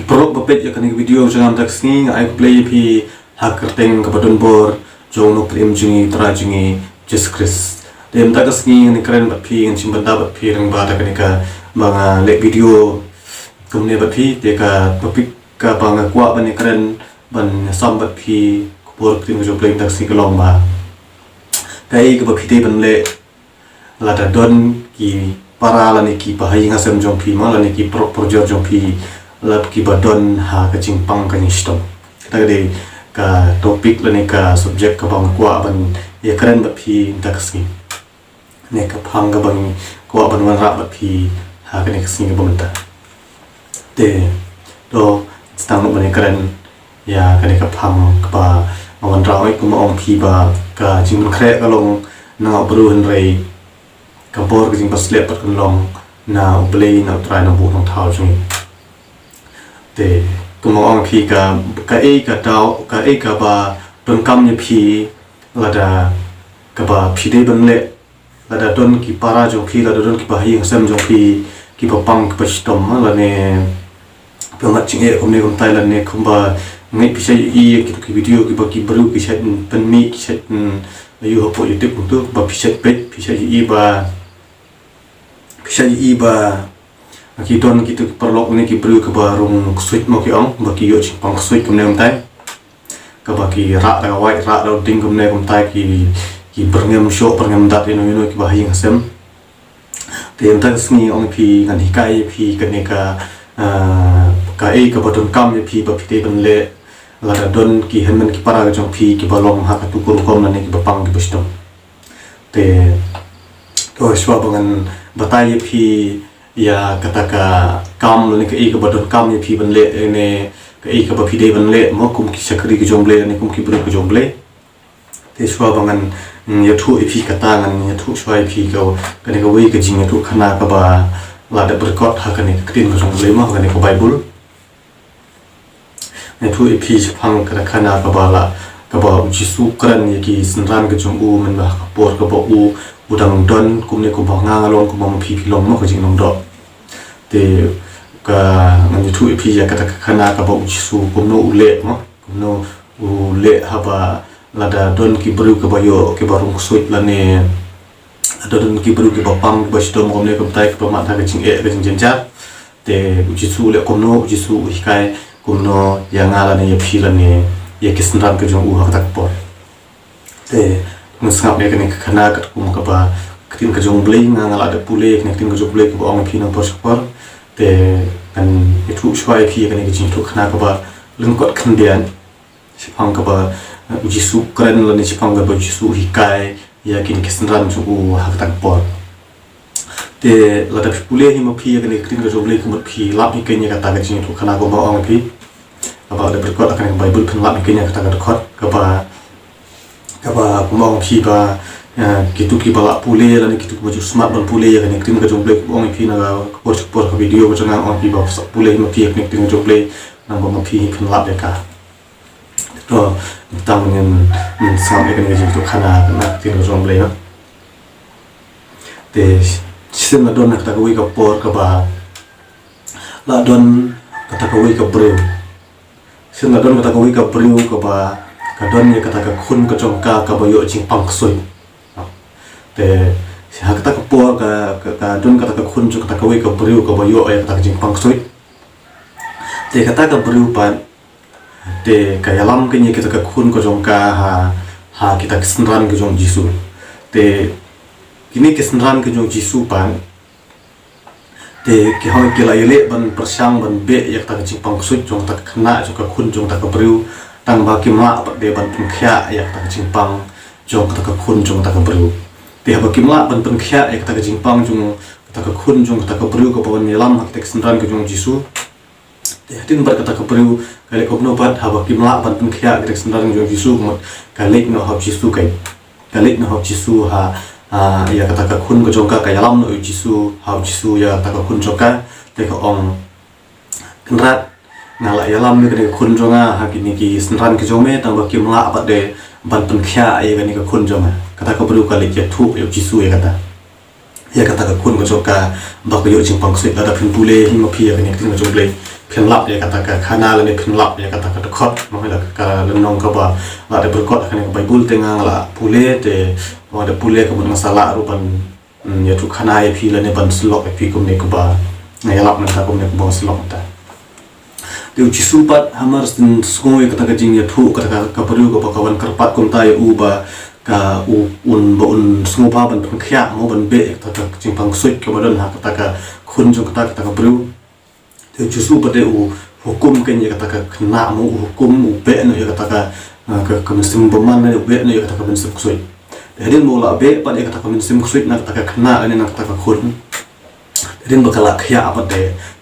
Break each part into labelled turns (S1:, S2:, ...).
S1: Perut bepet ya kini video jangan tak sini I play pi hakerteng kepadon bor jong no prim jungi tra jungi Jesus Christ dem tak sini ni keren bat pi ngin simpan dapat pi reng ba tak ka banga le video kumne bat pi te ka topik ka banga kwa ban keren ban sam bat pi bor prim jo play tak sini kelong ba kai ka ba pi te ban le lada don ki para la ni ki bahai ngasem jong pi ma la ni ki projor jong pi lap ki badon ha ka jingpang ka nistom kita gede ka topik la ni ka subject ka bang kwa ban ya keren ba phi taksi ne ka phang ka bang kwa ban wan ra ba phi ha ka ne kasi ba mata te do stang no ban keren ya ka ne ka phang ka ba wan ra oi kuma ong phi ba ka jing khre ka long na bru han rei ka bor ka jing ba slep pat kan long na play na try na bu nong thau chung te kumong phi ka dau ka ba don kam ni phi lada ka ba phi de ban le lada don ki para jo phi lada don ki ba hi sam jo phi ki ba pang ka stom la ne pe ma ching e kom ne kom thailand ne kom ba ngai pi sai i ki video ki ba ki bru ki set pen mi ki set yu ho po youtube tu ba pi set pet pi sai i ba ki don ki tu perlok ni ki bru ka ba rung ksuid mo ki ong ba ki yo chi pang ksuid kum ne um tai ka ba ki ra da wai ra da ding kum ne kum tai ki berngem show berngem dat ino ki ba hing sem te em ta sni ong pi ngan hikai pi ka ne ka ka ba don kam ye pi ba pi te ban le la da don ki henmen ki para ga jong pi ki ba long ha ka tu kur kom na ne ki ba pang ki ba stom te to shwa bangan batai ye pi ya kata ka kam ni ka ka badon kam ni phi ban le ne ka ba phi de ban le mo kum ki sakri ki jomble ne kum ki bru ki jomble te shwa bangan ya thu phi ka ta ngan ya thu shwa phi ka ne ka wei ka jing thu khana ka ba la da berkot ha ka ne tin ka jomble ma ka ne ka bible ne thu phi phang ka khana ka ba la ka ba jisu kran ye ki sinran ka jong u man ba ka por ka ba u udang don kum ne ko ba nga lon ko ma phi long mo ka jing long do te ka ngani thu phi ya kata khana ka ba jisu kum no ule mo kum no ule ha ba lada don ki bru ka ba yo ke ba rung suit la ne ada don ki bru ki ba pang ba stom kom ne kom tai ka ma ta ka jing e ka jing jen cha te jisu le kum no jisu hikai kum no ya nga la ne ya phi la ne ya kisnran ka jong u ha tak por te ngap ne ka ne khana ka kum ka ba tin ka jong blei nga la da pule ne tin ka jong blei ka ong phi na por por te kan itu shwai phi ka ne ka jing thu khana ka ba lungkot khandian sipang ka ba jisu kran la ne sipang ka ba jisu hikai ya kin kisnran chu u ha tak por te la da pule hi ma phi ka ne tin ka jong blei ka ma phi lap hi ke ne ka ta ka jing thu khana ka ba ong phi ka ba da berkot akan bible phin lap hi ke ne ka ta ka khot ka ba kumong phi ba kitu ki bala pule la ni kitu ko ju smart ban pule ya ni tin ka jong blek ong phi na por ka video ko changa ong phi ba pule ma phi ni tin jong blek na ba ma phi phin la ka to tang ngin sam ek ni ji to khana na tin jong blek na te sim na don na ta ko wi ka por ka ba la don ka ta ko wi ka bru sim na don ka ta ko wi ka bru ka ba ka don ni ka ta ka khun ka jong ka ba yo jing pang soi te ha ka ta ka por ka don ka ta ka khun chu ka ta ka wei ka bru ka ba yo ai ka ta jing pang soi te ka ta ka bru pan te ka yalam ke ni ka ta ka khun ka jong ka ha ki ta kisnran ka jong jisu te kini kisnran ka jong jisu pan te ki ha ki la yele ban prasang ban be yak ta jing pang soi jong ta khna chu ka khun jong ta ka bru tang ba ki ma ba de ban pun khya yak ta jing pang jong ta ka khun jong ta ka bru te ha ba ki ma ban pun khya yak ta ka jing pang jong ta ka khun jong ta ka bru ka ban yelam hak tek sanran ka jong jisu te tin bar ka ta ka bru ka le ko no bat ha ba ki ma ban pun khya tek sanran jong jisu mo ka le no ha jisu kai ka le no ha jisu ha ya ka ta ka khun ka jong ka yalam no jisu ha jisu ya ta ka khun jong ka te ka ong rat ngala yalam ni ka khun jong ha ki ni ki sanran ka jong me ta ba ki ma ba de ban pun khya ai ka ni ka khun jong kata ka bru ka le ke thu yo jisu ya kata ka khun ka jong ka ba ka yo jing pang sui la da phin pule hi ma phi ya ni tin ka jong le phiền lap ya kata ka khana la ne phiền lap ya kata ka khot mo la ka lenong ka ba la de berkot kan Bible tengang la pule te mo de pule ka mun sala rupan ya tu khana ya phi la ne ban slok ya phi kum ne ka ba ya lap na ka kum ne ka ba slok ta de uchi supat hamar sin skoi kata ka jing ya thu kata ka paru ka kawan karpat kum ta ya u ba ka un sungu ba ban khya mo ban be kata ka jing pang suit ka badan ha kata ka khun jong kata ka paru de uchi supat de u hukum kan ya kata ka kena mo hukum u be no ya kata ka mesim boman na be no ya kata ka mesim suit de mo la be pa ya kata ka mesim suit na kata ka kena ani na kata ka khun de bakala khya apa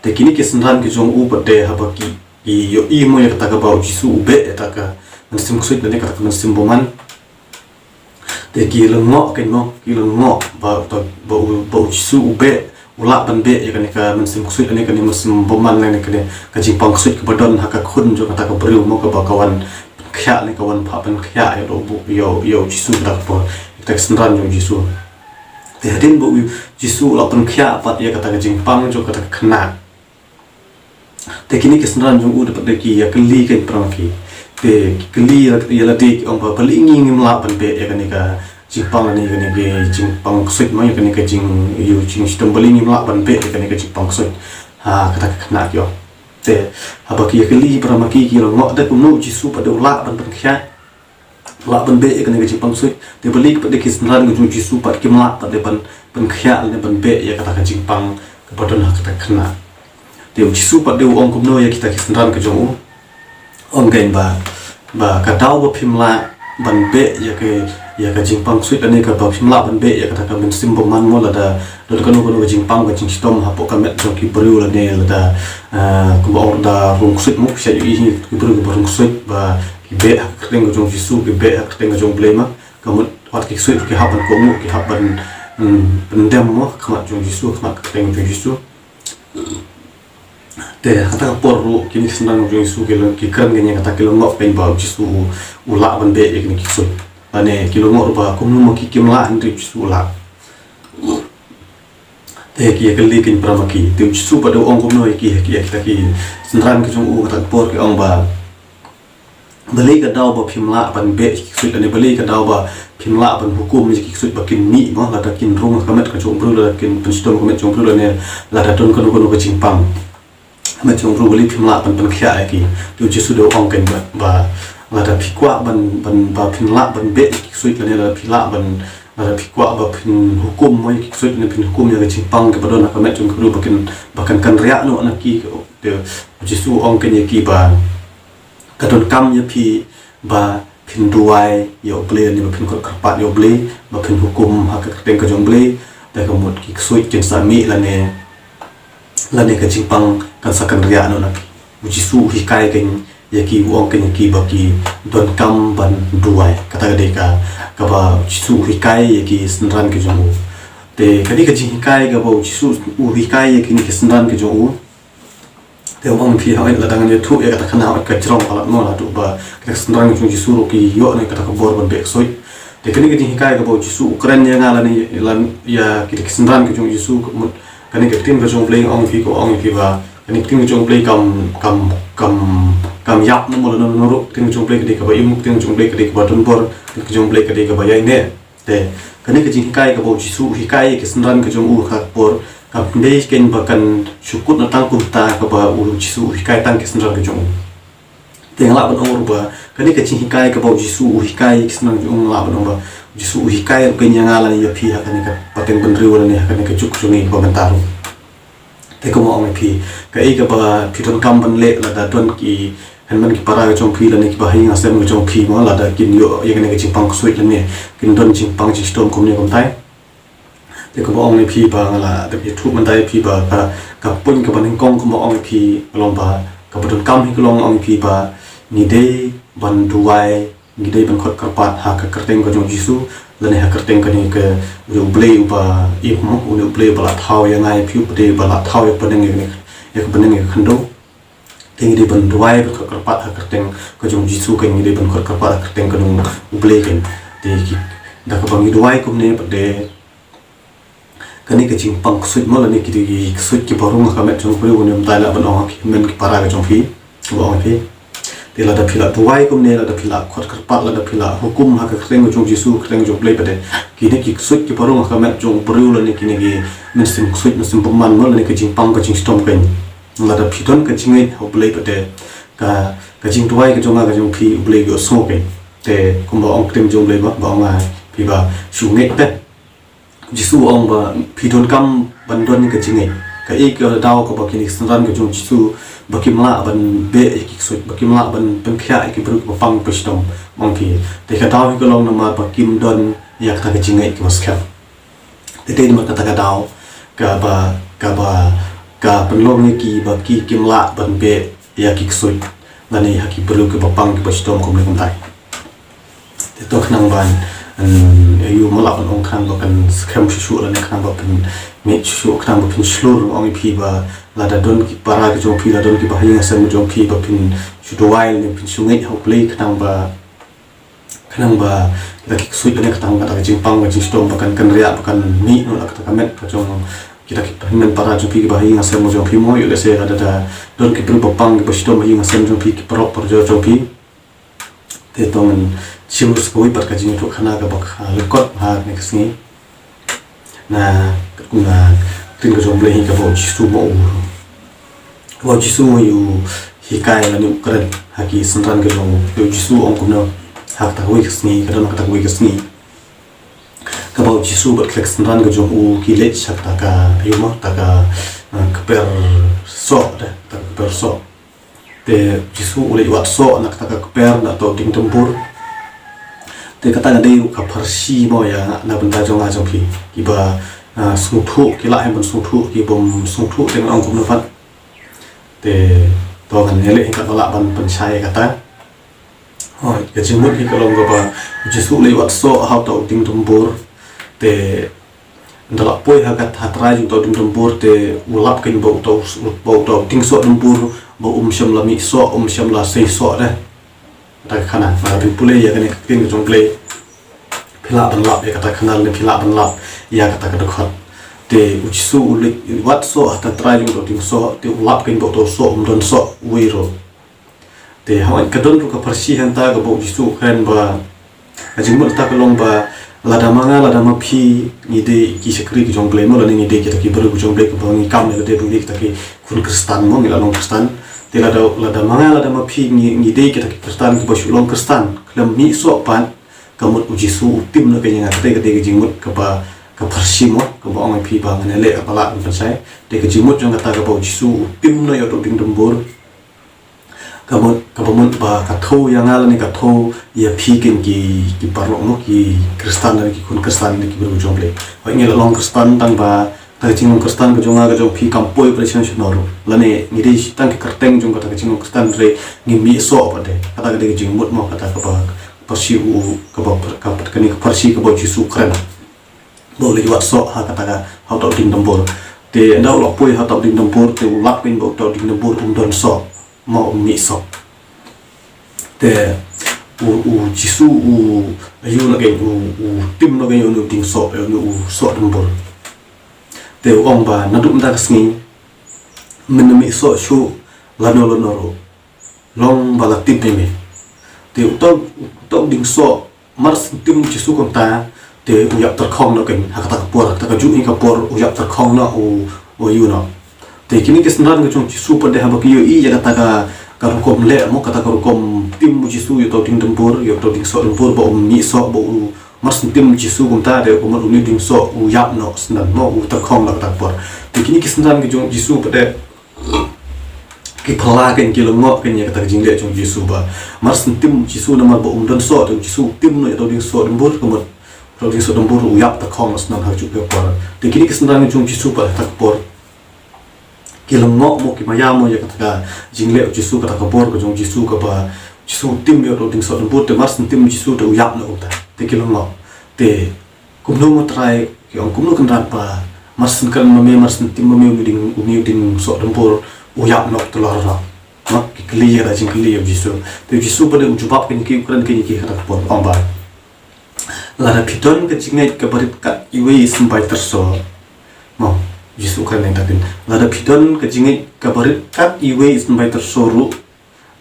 S1: de kini ke senran ke jong u pa de ha ba ki yo mo ya kata ka ba uchi su be kata ka mesim suit na kata ka mesim boman de ki lengo kan mo ki lengo ba uchi su be ula ban be ya kan mesim suit ani kan mesim boman na kan ka jing pang suit ka badon ha ka khun jo kata ka bru mo ka ba kawan khya ni kawan pha ban khya ya do bu yo uchi su da po tek senran jo uchi su de hadin bu jisu la pan khya pat ya kata ka jing pang jo kata ka khna te kini ke senran jo u de ki ya kli kan prang ki te kli ya la ti ong pa pali ngim la pan be ya kan ka jing pang ni kan ke jing pang suit ma ya kan ka jing yu jing stom pali ngim la pan be ya kan ka jing pang suit ha kata ka khna yo te ha ba ki ya kli prang ki lo ngo de kum no jisu pa de la pan khya la ban be kan ka jing pang suit te balik pa de ki senran jo jisu pa kim la pa de pan khya ne ban be ya kata ka jing pang ka padon ha kata khna de jisu pa de ong kum no ya kita ki senran ka jong ong gain ba ka daw ba phim la ban be ya ka jing pang suit ani ka ba phim la ban be ya kata ka men sim bo man mo la da do ka no jing pang ka jing stom ha po ka met jo ki bru la ne la da ku ba or da rung suit mo sha yi ki bru ba rung suit ba ki be ha ka teng jong jisu ki be ha ka teng jong blema ka mo wat ki suit ki ha ban ko mo ki ha ban dem mo ka ma jong jisu ka ma ka teng jong jisu te kata por ru kini senang jong jisu ki kran ge nya kata ki lo ngok pen ba jisu ula ban be ye ki suit ane ki lo ngok ba kum no ki kim la ndi jisu ula te ki ya kali kin prama ki te jisu pa do ong kum no ki kita ki senran ki jong u kata por ki ong ba beli ka daw ba phim la ban be ki suit ane beli ka daw ba phim la ban hukum ki suit ba kin ni mo la ta kin rung ka met ka jong bru la kin penstom ka met jong bru la ne la ta ton ko ka jing pang ma jong ru beli phim la ban khya ki tu jisu do ong kan ba la ta phikwa ban ba phim la ban be ki suit la ne la phila ban la phikwa ba phim hukum mo ki suit ne phim hukum ya jing pang ka badon ka met jong bru ba kan ria no na ki de jisu ong kan ki ba kadon kam ya phi ba phin duai yo ble ni ba phin ko karpat yo ble ba phin hukum ha ka teng ka jong ble ta ka mot ki suit ken sa mi la ne ka jingpang kan sakan ria no na uji su hi kai ken ya ki wong ken ki ba ki don kam ban duai kata de ka ba uji su hi kai ya ki senran ke jong te kadi ka jing kai ga ba uji su hi kai ya ki senran ke jong te ong phi ha la dang ne thu ya kata khana ka jrong ala no la tu ba ka senran ke jong ji su ro ki yo ne kata ka bor ban be soi te kani ka jing kai ga ba uji su ukran ya ngala ni lan ya ki senran ke jong ji su kani ka tim ka jong play ong phi ba kani tim ka jong play kam yap no mo no ro tim jong play ka ba im tim jong play ka ba don bor tim jong play ka ba yai ne te kani ka jing kai ka ba ji su hi kai ki senran ka jong u kha por ka dei ken ba kan shukut na tang kum ta ka ba u ji su hi kai tang ki senran ka jong te ngala ban ong ba kani ka jing kai ka ba ji su hi kai ki senran jong la ban ba ji su hi kai ka nya ngala ni ya phi ha kani ka pateng ban riu la ni ha kani ka chuk sungi ba ban taru te ko mo ong phi ka ei ka ba phi ton kam ban le la da ton ki han man ki para ka chong phi la ni ki ba hi nga sem ka chong phi mo la da kin yo ye kani ka jing pang suit la ni kin don jing pang ji stom kum ni kum tai te ko mo ong phi ba la da phi thu man dai phi ba ka pun ka ban kong ko mo ong phi long ba ka ba ton kam hi ko long ong phi ba ni de ban duai ni de ban khot ka pat ha ka kerteng ko jong jisu la ne ha kerteng ka ni ka u ble ba I mo u ble ba la thau ya ngai phi de ba la thau ya pa ne ni ya ka ban ne khando te ni de ban duai ba ka pat ha kerteng ko jong jisu ka ni de ban khot ka pat kerteng ka u ble ken te ki da ka bang duai kum ne pa de kani ke jing pang ksuid mo la ni ki ksuid ki barung ka met jong pru ni mtai la ban ong ki men ki para ka jong phi ong phi te la da phila tuai kum ne la da phila khot kar pat la da phila hukum ha ka kreng jong jisu kreng jong play pade ki ni ki ksuid ki barung ka met jong pru la ni ki ni ki men sim ksuid men sim paman mo la ni ke jing pang ka jing stom ken la da phidon ka jing ei ho play pade ka jing tuai ka jong ga jong phi play go so ken te kum ba ong tem jong play ba ong phi ba shu nge pe jisu ong ba phidon kam ban don ni ka jing ei ka ka daw ka ba ki san ka jong jisu ba kim la ban be ki soi ba kim la ban pen khya ki bru ba pang pe stom mong phi te ka daw ka long na ma ba kim don ya ka jing ei ki mas kha te ma ka daw ka pen long ni ki ba ki kim la ban be ya ki soi la ni ha ki bru ki ba pang ki pe stom ko me kum tai te to khnang ban yu malap ong khang ba kan skram shu la ni khang ba pen me shu khang ba pin slur ong phi ba la da don ki para ki jong phi la don ki ba hinga sam jong phi ba pin shu do wai ni pin shu ngai ho play khang ba la ki sui ni khang ba ta jing pang ba jing stom ba kan ria ba kan mi no la ka met pa jong kita hingan para jong phi ki ba hinga sam jong phi mo yu le se da don ki bru ba pang ba stom hinga sam jong phi ki pro por jong phi te to man chimur skoi par ka jing to khana ka bak lekot ha ne ksni na kuna tin ka jom blehi ka bo jisu mo bo jisu yu hikai la ni ukran ha ki sanran ka jom yu jisu ong kumno ha ta wi ksni ka don ka ta wi ksni ka bo jisu bat klek sanran ka jom u ki le chak ta ka yuma ta ka per so da ta per so te jisu ule wat so na ta ka per na to ding tempur te kata ngadei ka farsi mo ya na benda jong a jong phi ki ba sungthu ki la hem sungthu ki bom sungthu te ong kum na fat te to kan hele ka la ban pan sai kata hoi ke jimut ki ka long ba jisu le wat so how to ding tumbur te ndala poi ha ka thatra ju to ding tumbur te ulap kin bo to ding so tumbur bo sham la mi so sham la sei so da ta khana ma bin pule ya kan tin ka jong play phila ban lap ya kata khanal ne phila ban lap ya kata ka khot te uchisu ule wat so ata try jong to ting so te lap kin bo to so don so we ro te hawan ka don ka parsi han ta ga bo uchisu khan ba ajing mo ta ka long ba lada ma phi ni de ki sekri ki jong play mo la ni de ki ta ki bru jong play ko ni kam ne de bu ni ta ki kun kristan mo ni la long kristan te lada ma phi ni de ki ta ki kristan ki ba shu long kristan klam mi so pan kamut ujisu tim na kanya ngate ke de jingmut ka ba ka parsi mo ka ba ong phi ba ngane le ka la ban sai de ke jingmut jong kata ka ba ujisu tim na yo to ding dumbur kamut ka ba mun ba ka tho yang ala ni ka tho ya phi ken ki parlo mo ki kristan ni ki kun kristan ni ki bru jong le wa ngi la long kristan tang ba ta jingong kristan ka jonga ka jong phi kam poi pression shonoro la ne ngi de tang ki karteng jong kata ka jingong kristan re ngi mi so ba de kata ka de jingmut mo kata ka ba parsi u ka ni parsi ka bo jisu kran bo le wat so ha kata ka how to ding dambor te ndau lo poi how to ding dambor te lak pin bo to ding dambor don so mo mi so te u jisu u ayu na ge u tim no ge u ding so u so dambor te ong ba na dum da kasni min mi so shu lano ro long ba la tip me te to ding so mars tim jisu kon ta te u yak tar khong na ken ha ta por ta ka ju in ka por u yak tar khong na u yu na te kini ke snan ga chung jisu pa de ha ba ki i ya ta ka kom le mo ka ta ka kom tim jisu yu to ding dambur yu to ding so dambur bo mi so bo mars tim jisu kon ta de ko mo ni ding so u yak no snan mo u tar khong na ta por te kini ke snan ga chung jisu pa de ki phala ken ki longo ken ya ta jing le chung jisu ba mars tim jisu na ma bo don so to jisu tim no to ding so dambur ko mo to ding so dambur u yak ta khong snan ha chu pe por te kini ke snan ga chung jisu pa ta por ki longo mo ki maya mo ya ka jing le jisu ka ta ka por ko chung jisu ka ba jisu tim yo to ding so dambur te mars tim jisu to yak no ta te ki longo te kum no mo try ki ong kum no kan rat pa mars kan ma me mars tim ma me ding so dambur uyak nok to lar ra ma ki clear ajing clear jisu te jisu pa de ujubap ken ki ukran ken ki khata por amba la ra piton ke jingai ke barit ka iwe simpai terso mau Jisu kan yang takin lada pidon ke jingi kabarit kat iwe is by tersoru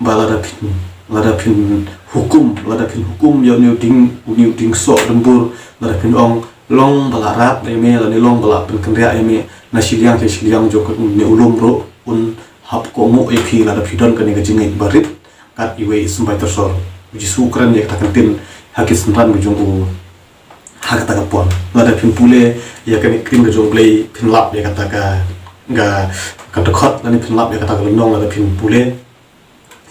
S1: ba lada pin hukum ya new ding so lembur lada pin ong long balarap eme la ni long balap pin kendria eme na siliang jo ni ulum ro un hap ko mo epi lada pidon kan ke jingi barit kat iwe is by tersoru Jisu kan yang takin tin hakis nran bujung hak kata kapon lada pin pule ya kan krim ke jong play pin lap ya kata ga kata khot lani pin lap ya kata lenong lada pin pule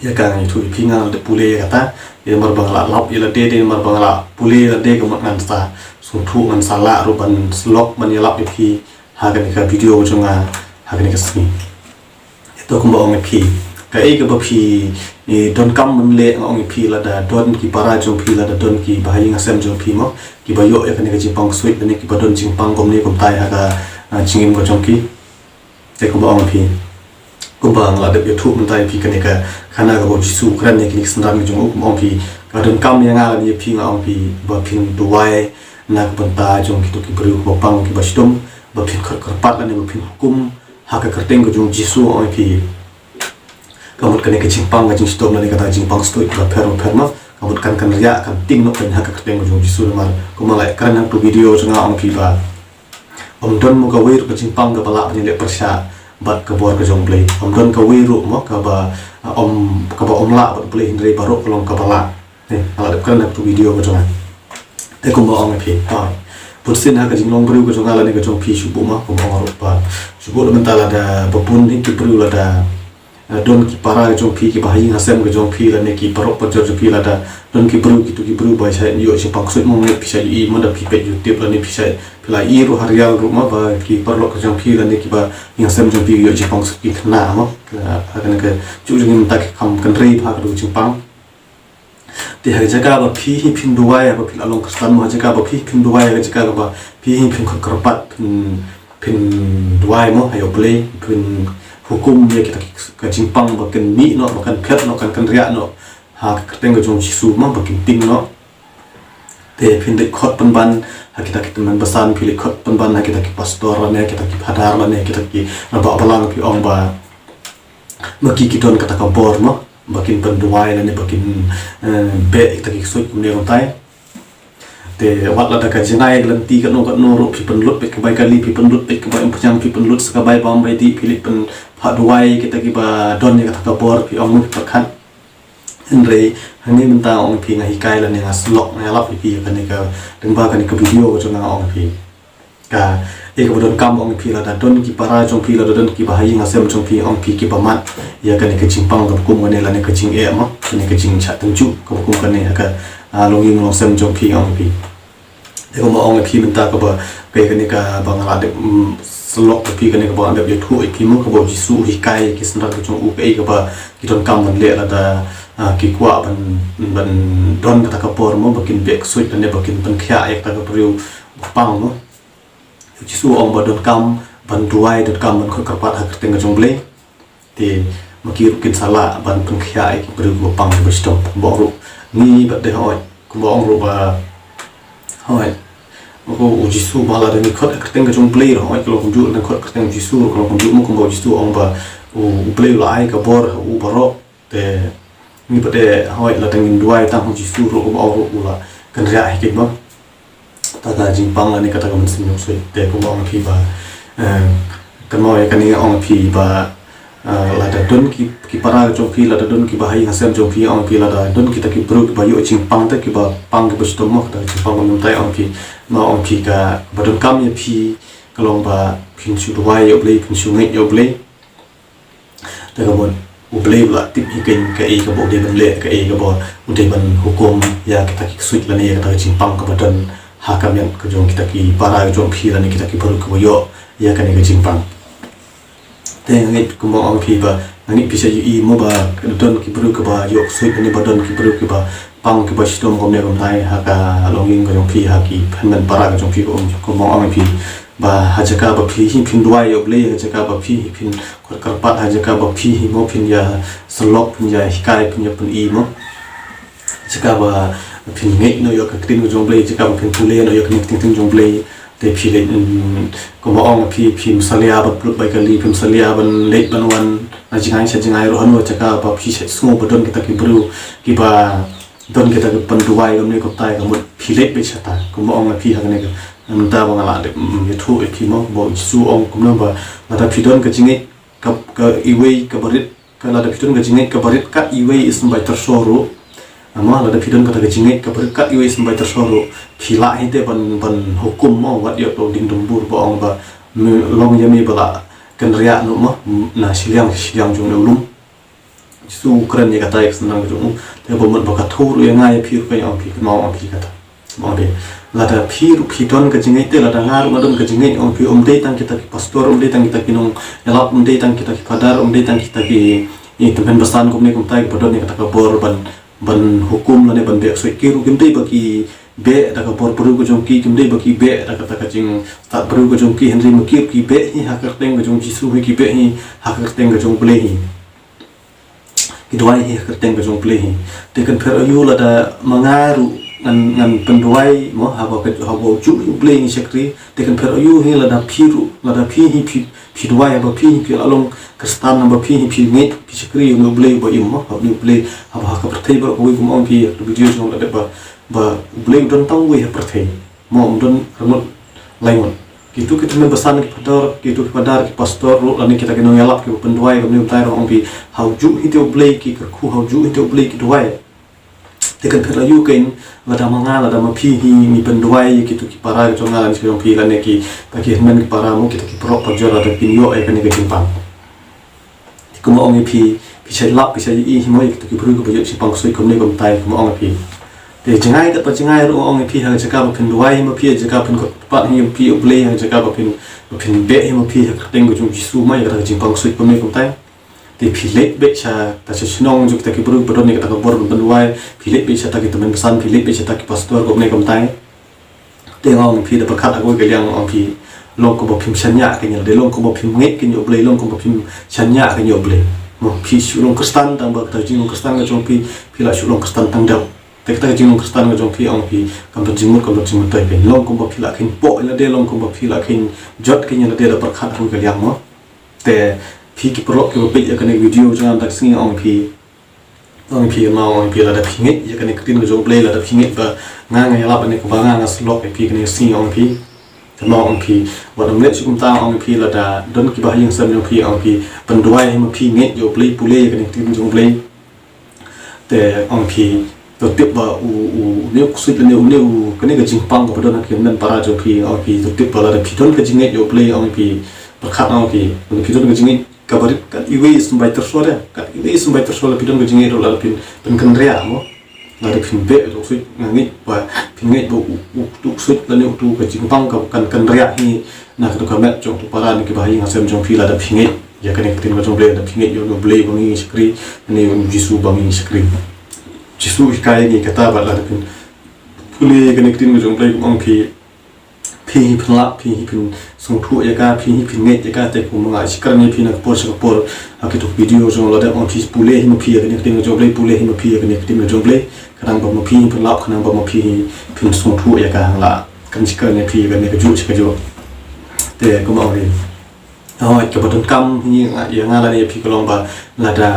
S1: ya kan itu pinga lada pule ya kata ya mar bangla lap ya lade de mar bangla pule lade ke mat ngan sta sungthu ngan sala ruban slok man ya lap ya pi ha kan ka video jonga ha kan ka sni itu ko ong pi ka e ke ba pi ni don kam man le ong pi lada don ki para jong pi lada don ki bahai ngasem jong pi mo ki bayo ya kan ka jipang ksuid ni ki badon jingpang kom ni kom tai ha ka jingim ko jong ki te ko ba ong pi ko ba ngla de youtube man tai pi kan ka khana ka bo jisu kran ni ki sndam ni jong ong pi ka don kam ni nga ni pi nga ong pi ba pin duai na ka ta jong ki to ki bru ko pang ki ba stum ba pin khar pat ni ba pin hukum ha ka kerteng ko jong jisu ong pi kamut kan ke jingpang ka jing stom ni ka ta jingpang stoi ba perma kamut kan ria kan ting no kan ha ka kerteng ko jong jisu mar ko malai kan hang tu video jong ong pi ba don mo ka wei ru ka jingpang ka bala ni le persha bat ka bor ka jong play don ka wei ru mo ka ba la bat play hindre baro kolong ka bala ni ala kan hang tu video ko jong te ko mo ong pi ha putsin ha ka jing long bru ko jong ala ni ka jong pi shu bu ma ko mo ro pa shu bu mentala da babun ni ki bru la da don ki para jong pi ki bahai ngasem ke jong pi la ne ki parok pa jong pi la da don ki bru bai sai yo si pak sut mong ne pi sai I mo da pi pe youtube la ne pi sai pila I ru harial ru ma ba ki parok ke jong pi la ne ki ba ngasem jong pi yo si pak sut ki na mo akan ke chu jing ta ki kam kan rei pha ru jing pang te ha jaga ba pi hi phin duai ba pil along kristan ma jaga ba pi phin duai ga jaga ba pi hi phin khar pat phin duai mo ayo play phin hukum ya kita ka jingpang bakan mi no bakan phet no kan ria no ha ka teng jong jisu ma bakin ting no te phin de khot pan ban ha kita man basan phili khot pan ban ha kita ki pastor ne kita ki phadar ne kita ki ba balang pi ong ba maki ki don kata ka bor no bakin pan duai ne bakin be kita ki soi kum ne tai te wat la da ka jinai glanti ka no ro pi pen lut pe ka bai kali pi pen lut pe ka bai empjang pi pen lut ska bai bam bai ti phili pen duai kita ki ba don ni kata ka bor pi ong pi khat andre hani menta ong pi ngai kai la ni ngas lok na lap pi ka ni ka deng ba ka ni ka video ko chona ong pi ka e ka don kam ong pi la da don ki para jong pi la don ki ba hai ngasem jong pi ong pi ki ba mat ya ka ni ka jingpang ka kum ne la ni ka jing e ma ni ka jing chat tan chu ka kum ka ni ka longing long sem jong pi ong pi e ko ma ong pi menta ka ba ka ni ka ba ngala de slok pi kan ka ba anda be thu pi mo ka ba jisu hi kai ki sndra ka chung u pe ka ba ki ton kam man le la da ki kwa ban don ka ka por mo bakin be ksuid ne bakin pan khya ek ta ka priu pang mo jisu ong ba don kam ban duai don kam man khot ka pat ha teng ka chung ble ti makir kin sala ban pan khya ek priu ko pang ba stop bo ru ni ba de hoi ko ba ong ru ba hoi ko jisu bala de khot kerteng ka jong play ro ko ko ju na khot kerteng jisu ko ko ju mo ko jisu ong ba play la ai ka bor u baro te ni pade hoi la tengin duai ta ho jisu ro ba ro la kan ria hi ke mo ta ka jing pang la ni ka ta ko mun sim so te ko ong pi ba kan mo ya kan ni ong pi ba la da don ki para jong pi la da don ki bahai ngasem jong pi ong pi la da don kita ki bro ba yo jing pang ta ki ba pang ki bus to mo ta jing pang mun tai ong pi ma ong pi ka ba don kam ye pi kalong ba phin chu duai yo ble phin chu ngai yo ble ta ka bon u ble la tip hi ken ka e ka bo de ban le ka e ka bo u de ban hukum ya kita ki suit la ne ka ta jing pang ka ba don ha kam yang ka jong kita ki para jong pi la ne kita ki bro ka yo ya ka ne ka jing pang te ngai ko mo ong pi ba ngai pi sa I mo ba don ki bru ka ba yo suit ne ba don ki bru ka ba pang ki ba stom ko ne ko tai ha ka longing ko jong pi ha ki phan para ka jong pi ko mo ong pi ba ha jaka ba pi hi phin duai yo ble ha jaka ba pi phin khot kar pat ha jaka ba pi hi mo phin ya slok phin ya hikai phin ya pun I mo jaka ba phin ngai no yo ka tin ko jong ble jaka ba phin pule no yo ka tin tin jong ble te phi le ko ma ong phi salia ba plut bai kali phim salia ban le ban wan na jingai ro hanu chaka ba phi se sngo ba don kita ki bru ki ba don kita ke panduai gam ne ko tai ga mut phi le be chata ko ma ong phi ha ne ga ta ba ngala de ye thu e phi mo bo su ong kum no ba la ta phi don ka jingai ka iwei ka barit ka la da phi don ka jingai ka barit ka iwei is bai tar so ro ama la da phi don ka ta ka jingai ka barit ka iwei is bai tar so ro phi la hi te ban hukum mo wat yo to ding dum bur ba ong ba long yami ba la kan ria no ma na siliang jung no lum su kran ye kata ek sanang jung te bo mon ba ka thur ye ngai phi ru ka yang phi ma ong phi kata ma be la da phi ru phi ton ka jingai te la da ngar ma don ka jingai ong phi de tang kita ki pastor de tang kita ki nong yalap de tang kita ki padar de tang kita ki i tempen basan kum ne kum tai bodon ne kata ka bor ban hukum la ne ban be so ki ru kim te ba ki be da ka bor puru ko jong ki kim de ba ki be da ka jing ta puru ko jong ki henry ma ki be hi ha ka teng ko jong jisu ki be hi ha ka teng ko jong ple hi ki dwai hi ka teng ko jong ple hi te kan pher ayu la da mangaru ngan penduai mo ha ba chu ple ni sekri te kan pher ayu hi la da phiru la da phi hi phi dwai ba phi hi along kristan ba phi hi phi nge phi sekri no ble ba im mo ha ni ble ha ba ka prthei ba ko kum ong ki video jong la de ba ble don tang we ha prthei mo don ramot laimon gitu kita me basan ki padar ki pastor ro ani kita kenong yalap ki penduai ko ni tai ro ong pi hau ju hi te ble ki ka khu hau ju hi te ble ki duai te kan phela yu ken la da manga la da ma phi hi mi penduai ki tu ki para ki chonga ni ki phi la ne ki ta ki men ki para mo ki ta ki pro pa jora da pin yo e kan ni ki pang ko mo ong phi chai lap chai i hi mo ki tu ki pru ko ba si pang soi ko ni ko tai ko mo ong phi te jingai da pa jingai ro ong phi ha chaka ba penduai ma phi chaka pen ko pa hi phi ble ha chaka ba pin be hi ma phi ha teng ko jung jisu mai ga jing pang soi ko ni ko tai te phi le be cha ta se sinong juk ta ki bru bodon ni ka ta bor penduai phi le be cha ta ki temen pesan phi le be cha ta ki pastor ko ni ko tai te ngong phi da pakhat ko ke liang ong phi long ko ba phim chanya ke ni de long ko ba phim nge ke ni ble long ko ba phim chanya ke ni ble mo phi su long kristan tang ba ta jing long kristan ga jong phi la su long kristan tang dau te ta jing long kristan ga jong phi ong phi kam jing mut tai pe long ko ba phi la khin po la de long ko ba phi la khin jot ke ni la de da pakhat ko ke liang mo te phi ki pro ki pe ya kan video jang tak sing ong phi ma ong phi la da phi nge ya kan tin jong ble la da phi nge ba nga ya la ba ne ko ba nga slok phi kan sing ong phi ma ong phi wa dam le chikum ta ong phi la da don ki ba yang sam jong phi ong phi penduai ma phi nge yo ple pule ya kan tin jong ble te ong phi to tip ba u ne ksuid ne u kan ga jing pang ko don ki nan para jong phi ong phi to tip ba la da phi don ka jing nge yo ple ong phi pakhat ong phi phi don ka jing nge kabarit kat iwei sumbai tersore kat iwei sumbai tersore pidon ke jingi ro la pin kan ria mo la de pin be ro sui ngi ba pin ngi bo tu sui la ne tu ka jing pang ka kan ria hi na ka ka met jong tu para ni ke ba hi ngasem jong phi la da pin ngi ya kan ek tin jong ble da pin ngi yo no ble bangi skri ne yo jisu bangi skri jisu kai ni kata ba la da pin pule kan ek tin jong ble ong phi phi phin la phi phin song thu ya ka phi phin nge ya ka te ko ma si kar ni phi na por sa por ha ki to video jong la da on phi pule hi ma phi ya ni ting jong ble pule hi ma phi ya ni ting jong ble kadang ba ma phi phin la kadang ba ma phi phin song thu ya ka la kan si kar ni phi ga ni ka ju si ka ju te ko ma ri ha ka ba don kam ni ya nga la ni phi ko long ba la da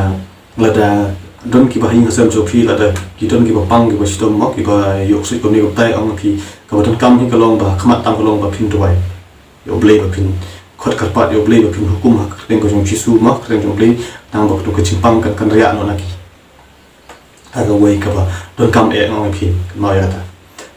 S1: don ki ba hing sam jo phi la da ki don ki ba pang ki ba si tom mo ki ba yok si ko ni ko tai ong phi ka ba don kam hi ka long ba khmat tam ko long ba phin tuai yo ble ba phin khot kar pat yo ble ba phin hukum ha teng ko jong chisu ma teng jong ble tang ba to ka chimpang kan ria no na ki ta ga wei ka ba don kam e ong phi ma ya ta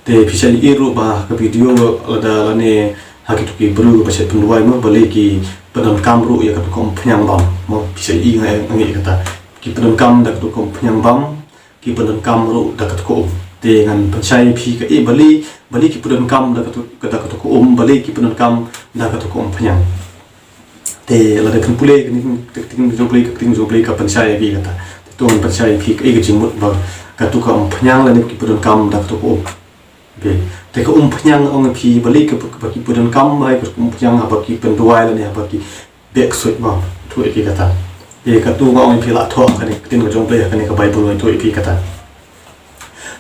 S1: te phi sali i ru ba ka video la da la ne ha ki to ki bru ba se phin wai mo ba le ki pa don kam ru ya ka to kom phnyang bam mo phi sali i ngai ka ta ki pedon kam dak tu kom phnyang bam ki pedon kam ru dak tu ko te ngan panchai phi ka e bali ki pedon kam dak tu ko bali ki pedon kam dak tu ko phnyang te la dak pule ni ting jo play ka panchai bi ka ta to panchai phi ka e ga jingmut ba ka tu ka phnyang la ni ki pedon kam dak tu ko be te ka phnyang ong phi bali ka ki pedon kam mai ka phnyang ba ki pen duai la ni ba ki bek soi ba tu e ki ka ta e ka tu ngong phi la tho ka ni tin ko jong ple ka ni ka bible ni tu phi ka ta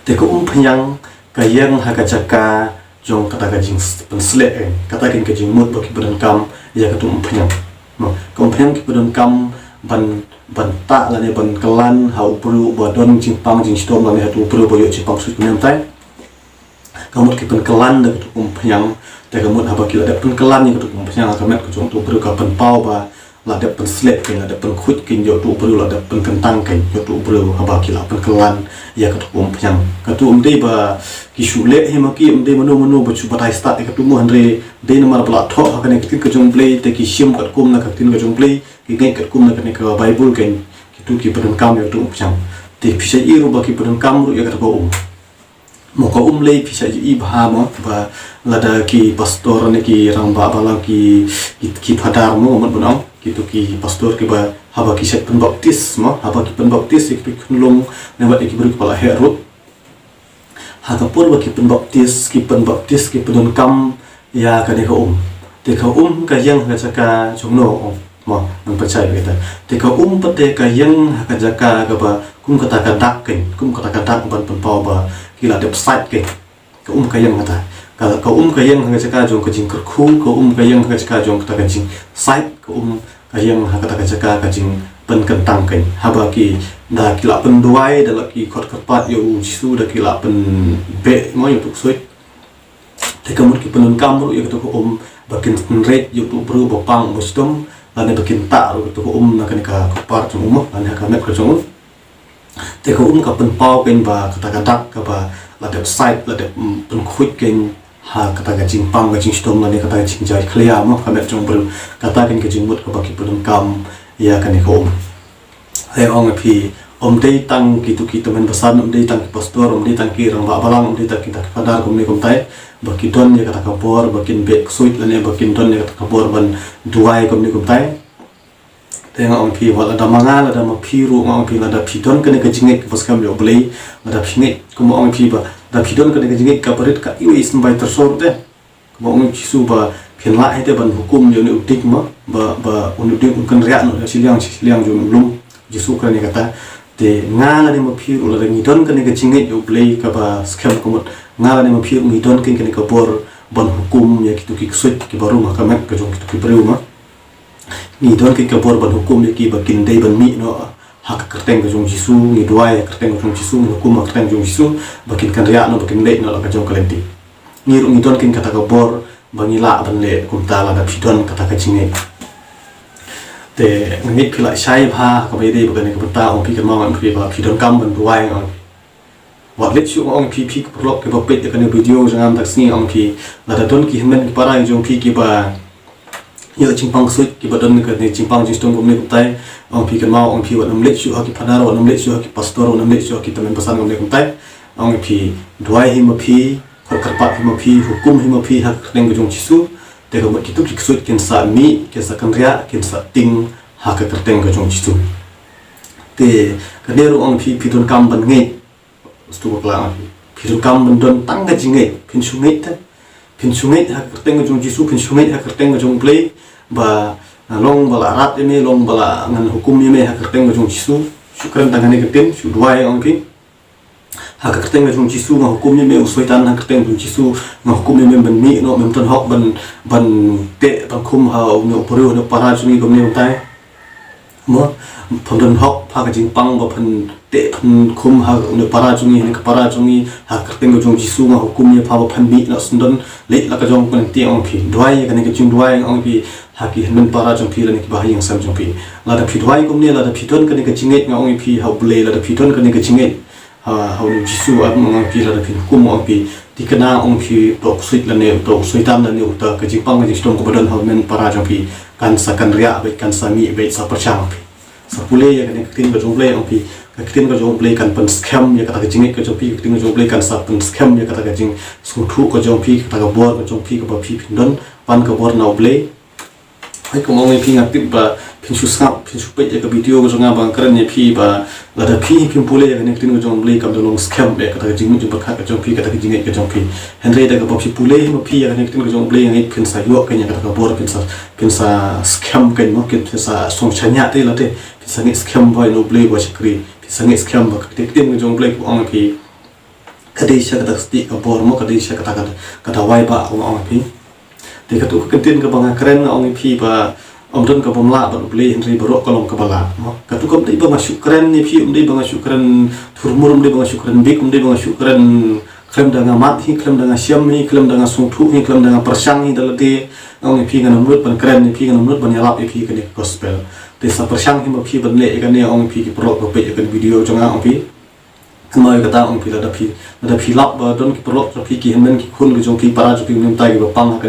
S1: te ko phnyang ka yang ha ka chaka jong kata kajing penslek kata kin kajing mut baki badan kam ya katu umpanyang umpanyang ki badan kam ban ta la ne ban kelan hau pru badon jingpang jing stom la ne hatu pru boyo jingpang su kunyam tai kamut ki pen kelan da katu umpanyang ta kamut haba ki la da pen kelan ni katu umpanyang kamet ku jong tu pru ka pen pau ba la da pen slek kin la da pen khut kin yo tu pru la da pen kentang kin yo tu pru haba ki la pen kelan ya katu umpanyang katu umdei ba ki shule he maki umdei manu ba chu batai start katu mu hanre de namar pla tho hakane kitin ka jong play te ki shim kat kum na katin ka jong play ki ngai kat kum na kane ka bible kin ki tu ki pen kam yo tu umpanyang te phisa i ru ba ki pen kam ru ya katu ko moko lei phisa i bha mo ba lada ki pastor ne ki rang ba bala ki phadar mo mon bonong ki tu ki pastor ki ba haba ki set pen baptis mo haba ki pen baptis ki kunlong ne ba ki beri kepala herut ha ka pur ba ki pen baptis ki pen kam ya ka ne ka te ka ka yang ka jaka chongno mo nang percaya kita te ka pate ka yang ka jaka ka ba kum kata ka dak ban pen pau ba kila de site ke ka kayang kata kalau ka kayang hanga jaka jong ka jing kerku ka kayang hanga jaka jong kata ka jing site ka kayang hanga kata ka jaka ka jing pen kentang ken haba ki da kila pen duai da laki khot kerpat yo jisu da kila pen be mo yo tuk soi te kamut ki penun kamru yo to ko bakin red yo tu bru bopang bostom lane bakin ta ro to ko na kan ka par jong mo lane ka met ka jong te ka ka pen pau ken ba kata dak ka ba la de site la de pen khut ken ha kata ka jing pang ka jing stom la ne kata jing jai clear mo ka met jong bru kata ken ka jing mut ka ba ki pen kam ya kan ka hai ong phi dei tang ki tu ki to men basan dei tang ki pastor dei tang ki rang ba balang dei tang ki ta padar kum ne kum tai ba ki don ya kata ka bor ba kin be ksuid la ne ba kin don ya kata ka bor ban duai kum ne kum tai tengok orang pi wala da mangal ada ma piru orang pi ada pidon kena kejingit pas kam yo beli ada pingit kuma orang pi ba da pidon kena kejingit ka parit ka iu is by tersor de kuma orang kisu ba phenla hete ban hukum yo ne utik ma ba unudik kan ria no siliang jo lum jisu kan ni kata te ngala ni ma piru la ni don kena kejingit yo beli ka ba scam kumut ngala ni ma piru ni don kena ka bor ban hukum ya kitu ki ksuid ki baru ma kamet ka jong kitu ki breu ma ni don ki kabor ban hukum ki bakin dei ban mi no hak kerteng ka jong jisu ni duai kerteng ka jong jisu ni hukum kerteng jong jisu bakin kan ria no bakin le no la ka jong kalenti ni ru ni don kin kata kabor bangila ban le kum ta la da pidon kata ka jinge te ni phila shai bha ka bai dei bakan ka ta ong pi kan ma pi ba pidon kam ban duai ong wat let chu ong pi prolog ke ba pet ka ni video jang am tak sni ong pi la da don ki himen ki para jong pi ki ba yo jingpang suit ki badon ka ni jingpang jistom ko me kutai ong pi kan mau ong pi wat namlet shu ha ki phanar wat namlet shu ha ki pastor wat namlet shu ha ki tamen pasan ngom le kutai ong pi duai hi ma pi khot karpat hi ma pi hukum hi ma pi ha teng ko jong chisu te ko ki tu ki suit ken sa mi ken sa kan ria ken sa ting ha ka teng ko jong chisu te ka ne ru ong pi don kam ban ngai stu ko kla pi don kam ban don tang ka jingai pin shu ngai ta pin sungai ha kerteng jong jisu pin sungai ha kerteng jong play ba long bala rat eme long bala ngan hukum eme ha kerteng jong jisu syukran tangane ketin su duai ongki ha kerteng jong jisu ma hukum eme usoitan ha kerteng jong jisu ma hukum eme ban mi no mem ton hok ban te ban khum ha no poro no para jungi gom ne tai mo phondon hok pha ka jing pang ba phan te phan khum ha no para jungi ne ka para jungi ha kerteng jong jisu ma hukum ye pha ba phan mi no sundon le la ka jong kan ti ong phi duai ka ne ka chung duai ong phi ha ki hen para jong phi la ne ki ba yang sam jong phi la da phi duai gom ne la da phi ton ka ne ka chinget nga ong phi ha ble la da phi ton ka ne ka chinget ha no jisu ab ong phi la da phi hukum ong phi ti kana ong phi to suit la ne to suitam la ne uta ka jing pang ka jing ko badon ha men para jong phi kan sa kan ria be kan sa mi be sa perchang phi sa pule ya kan tin ka jong ble ong phi tin ka jong play kan pen scam ya kata jing ka jong pi tin ka jong play kan sa pen scam ya kata jing su thu ka jong pi kata bor ka jong pi ka ba pi pindon pan ka bor na play hai ko mong pi ngap ba pin su snap pin su pe ya ka video ka jong ba kran ya pi ba la da pi pin pule ya kan tin ka jong play kam dong scam ya kata jing mu ba ka jong pi kata jing ka jong pi henry da ka ba pi pule ma pi ya kan tin ka jong play ngai pin sa yo ka ya kata bor pin sa scam kan mo kin sa song chanya te la te sangi scam boy no play wa chakri sangi scam ba tik tim jong play ko ong pi kadai sya kata sti ka bor mo kadai sya kata wai ba ong pi te ka tu ka tin ka bang kren ong pi ba don ka bom la ba ble henry bro ka long ka bala mo ka tu ka dei ba masuk kren ni pi dei ba masuk kren thurmur dei ba masuk kren bik dei ba masuk kren klem dengan mat hi klem dengan siam hi klem dengan sungtu hi klem dengan persang hi dalade ong pi kan menurut ban kren ni pi kan menurut ban yalap pi kan gospel desa persang hi ma pi ban le kan ne ong pi ki pro ko pe kan video jonga ong pi kemai kata ong pi ada pi lap ba don ki pro pi ki hen ki khun ki jong pi para ju pi nem tai ki pang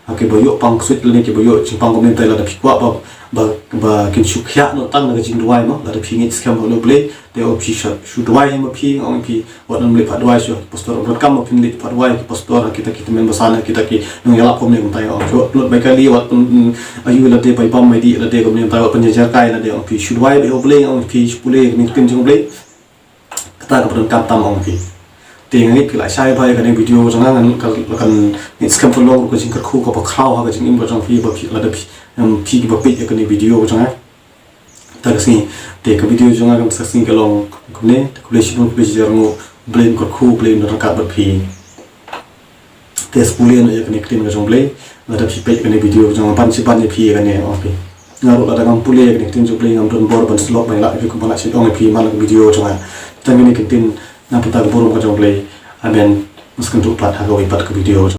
S1: ha ke boyo pang ksuid le ki boyo ching pang nem tai la da pi kwa ba kin shu khya no tang na jing duai no la da pi ngi scam lo ble te o pi shu duai ma pi ong pi wat nam le pha duai shu pastor rot kam pin le pha duai ki pastor kita men basana kita ki nong yala pom ne kum tai ong jo lot bai ka li wat ayu la de bai pam mai di la de kom nem tai wat pen jar kai la de ong pi shu duai be o ble ong pi pule ni tin jong ble kata ka pun kam tam ong pi te ngi pi lai sai bai ka ne video jong ngan kan ni scam fo long ko jing ka khu ko ba khlau ha ka jing im ba jong pi ba pi la da pi pi ki ba pe ka ne video jong ha ta ka si te ka video jong ngam sa sing ka long ko ne ko le shi bon pe jar ngo blame ko khu blame na ka ba pi te spule no ya ka ne ktin ka jong ble la da pi pe ka ne video jong ban chi ban ni pi ka ne ong pi ngaru la da ngam pule ka ne ktin jong ble ngam don bor ban slot mai la ko ba la chi ong pi ma la video jong ha tangini ktin na pata burung ka jong ble amen muskan tu plat ha ka wi pat ka video